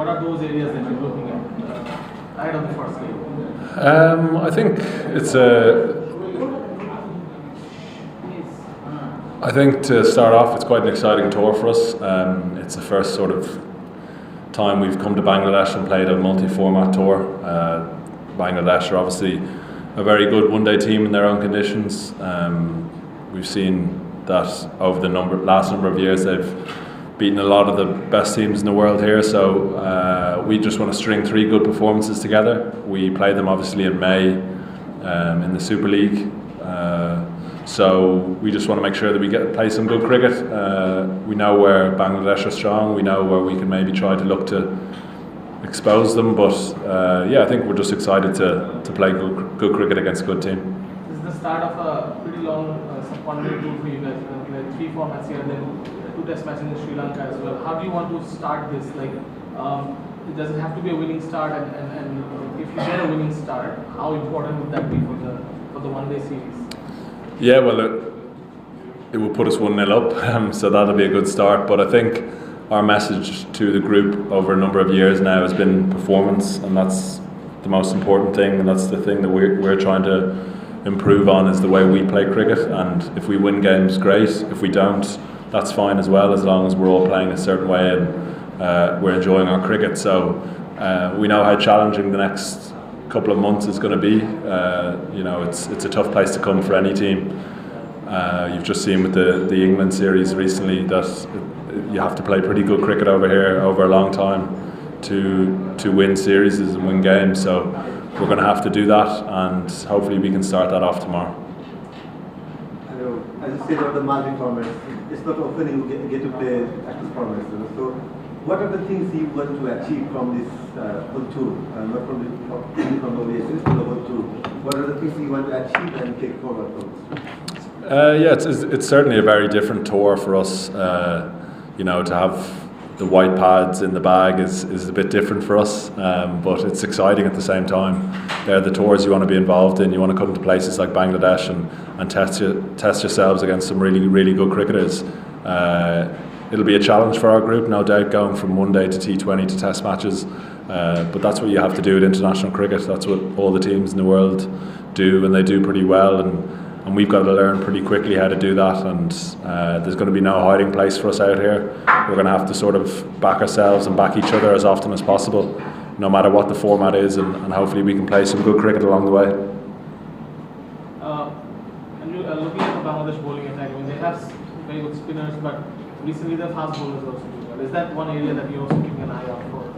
What are those areas that you're looking at ahead of the first game? I think I think to start off, it's quite an exciting tour for us. It's the first sort of time we've come to Bangladesh and played a multi-format tour. Bangladesh are obviously a very good one-day team in their own conditions. We've seen that over the last number of years they've beaten a lot of the best teams in the world here, so we just want to string 3 good performances together. We play them obviously in May in the Super League, so we just want to make sure that we play some good cricket. We know where Bangladesh are strong, we know where we can maybe try to look to expose them, but yeah, I think we're just excited to play good cricket against a good team. This is the start of a pretty long one-day tour for you guys. 3 formats here, then 2 test matches in Sri Lanka as well. How do you want to start this? Like, does it have to be a winning start? And if you get a winning start, how important would that be for the one-day series? Yeah, well, it will put us 1-0 up, so that'll be a good start. But I think our message to the group over a number of years now has been performance, and that's the most important thing, and that's the thing that we're trying to improve on, is the way we play cricket. And if we win games, great. If we don't, that's fine as well, as long as we're all playing a certain way and we're enjoying our cricket. So we know how challenging the next couple of months is going to be. You know, it's a tough place to come for any team. You've just seen with the England series recently that you have to play pretty good cricket over here over a long time to win series and win games. So we're going to have to do that, and hopefully we can start that off tomorrow. As you said about the multi formats, it's not often you get to play active formats. So what are the things you want to achieve from this whole tour? Not from the ODI series, but the whole tour. What are the things you want to achieve and take forward from this? Yeah, it's certainly a very different tour for us. You know, to have the white pads in the bag is a bit different for us, but it's exciting at the same time. They're the tours you want to be involved in. You want to come to places like Bangladesh and test yourselves against some really, really good cricketers. It'll be a challenge for our group, no doubt, going from one day to T20 to test matches, but that's what you have to do in international cricket. That's what all the teams in the world do, and they do pretty well, and we've got to learn pretty quickly how to do that, and there's going to be no hiding place for us out here. We're going to have to sort of back ourselves and back each other as often as possible, no matter what the format is, and hopefully we can play some good cricket along the way. And looking at the Bangladesh bowling attack, I mean, they have very good spinners, but recently the fast bowlers also do well. Is that one area that you're also keeping an eye out for?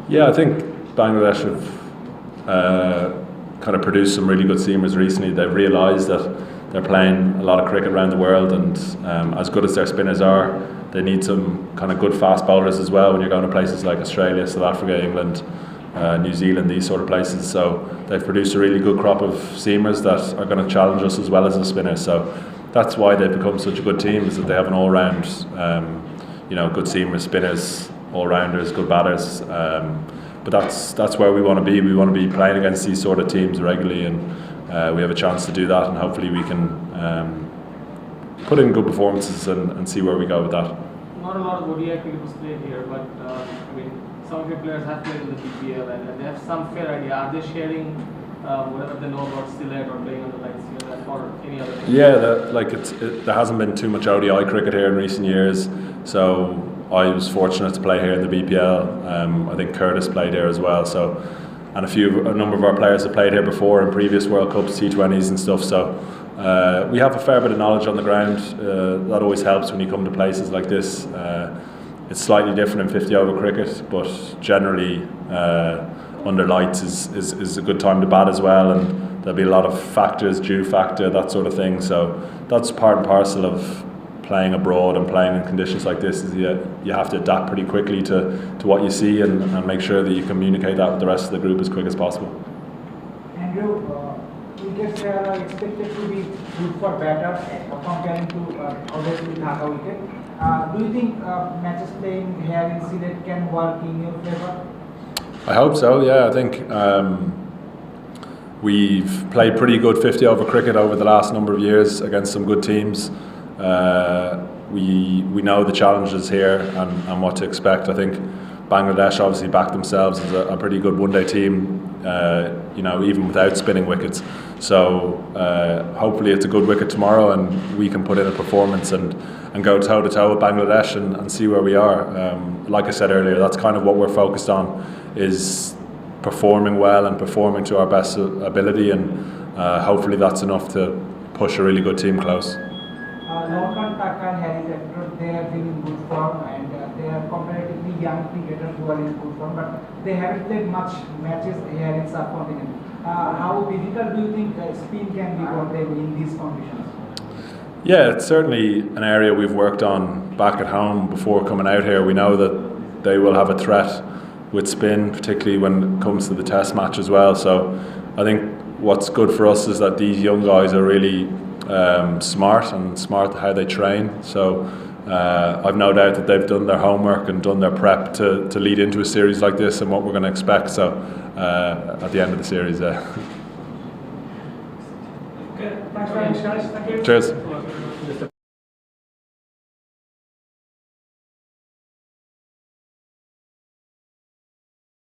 Yeah, I think Bangladesh have kind of produced some really good seamers recently. They've realised that they're playing a lot of cricket around the world, and as good as their spinners are, they need some kind of good fast bowlers as well when you're going to places like Australia, South Africa, England, New Zealand, these sort of places. So they've produced a really good crop of seamers that are going to challenge us as well as the spinners. So that's why they've become such a good team, is that they have an all-round, you know, good seamers, spinners, all-rounders, good batters. But that's where we want to be. We want to be playing against these sort of teams regularly, and we have a chance to do that, and hopefully we can put in good performances and see where we go with that. Not a lot of ODI cricket was played here, but I mean, some of your players have played in the BPL and they have some fair idea. Are they sharing whatever they know about Sylhet or playing on the lights here or any other? Yeah, there hasn't been too much ODI cricket here in recent years, so I was fortunate to play here in the BPL. I think Curtis played here as well, so, and a number of our players have played here before in previous World Cups, T20s and stuff. So we have a fair bit of knowledge on the ground. That always helps when you come to places like this. It's slightly different in 50 over cricket, but generally under lights is a good time to bat as well, and there'll be a lot of factors, dew factor, that sort of thing. So that's part and parcel of playing abroad and playing in conditions like this, is you have to adapt pretty quickly to what you see and make sure that you communicate that with the rest of the group as quick as possible. Andrew, wickets here are expected to be good for batters comparing to obviously Dhaka wicket. Do you think matches playing here in Sylhet can work in your favour? I hope so, yeah. I think we've played pretty good 50 over cricket over the last number of years against some good teams. We know the challenges here and what to expect. I think Bangladesh obviously back themselves as a pretty good one-day team, even without spinning wickets. So hopefully it's a good wicket tomorrow and we can put in a performance and go toe-to-toe with Bangladesh and see where we are. Like I said earlier, that's kind of what we're focused on, is performing well and performing to our best ability, and hopefully that's enough to push a really good team close. Dhaka and Harry, they have been in good form, and they are comparatively young cricketers who are in good form, but they haven't played much matches here in subcontinent. How difficult do you think spin can be for them in these conditions? Yeah, it's certainly an area we've worked on back at home before coming out here. We know that they will have a threat with spin, particularly when it comes to the test match as well. So I think what's good for us is that these young guys are really smart how they train. So I've no doubt that they've done their homework and done their prep to lead into a series like this and what we're going to expect. So at the end of the series, Okay, thanks very much, guys. Thank you. Cheers.